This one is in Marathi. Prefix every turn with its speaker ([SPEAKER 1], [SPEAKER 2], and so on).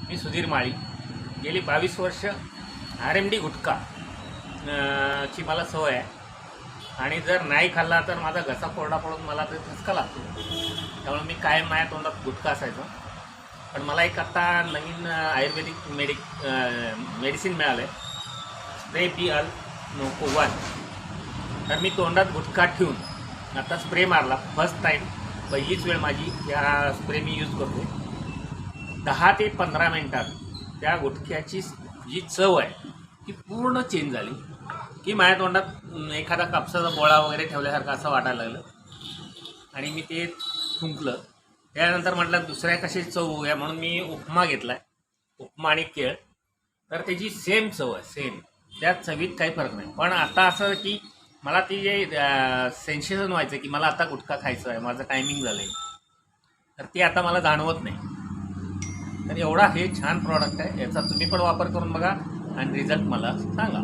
[SPEAKER 1] मी सुधीर माळी. गेली 22 वर्ष RMD गुटखा ची मला सवय आहे आणि जर नाही खाल्ला तर माझा घसा कोरडा पडून मला ते ठसका लागतो. त्यामुळे मी कायम माझ्या तोंडात गुटखा असायचा. पण मला एक आत्ता नवीन आयुर्वेदिक मेडिसिन मिळालं आहे, स्प्रे PL NOCO 1. तर मी तोंडात गुटखा ठेवून आता स्प्रे मारला. फर्स्ट टाईम, पहिलीच वेळ माझी या स्प्रे मी यूज करतो. 10 ते 15 मिनटात त्या गुटख्याची जी चव आहे ती पूर्ण चेंज झाली, की माझ्या तोंडात एखादा कापसाचा बोळा वगैरे ठेवल्यासारखं असं वाटायला लागलं आणि मी ते थुंकलं. त्यानंतर म्हटलं दुसऱ्या कशाची चव होऊया म्हणून मी उपमा घेतला आहे, उपमा आणि केळ. तर त्याची सेम चव आहे, सेम. त्या चवीत काही फरक नाही. पण आता असं की मला ती जे सेन्सेशन व्हायचं की मला आता गुटखा खायचं आहे, माझं टायमिंग झालं आहे, तर ते आता मला जाणवत नाही. तर एवढा हे छान प्रॉडक्ट आहे, याचा तुम्ही पण वापर करून बघा आणि रिझल्ट मला सांगा.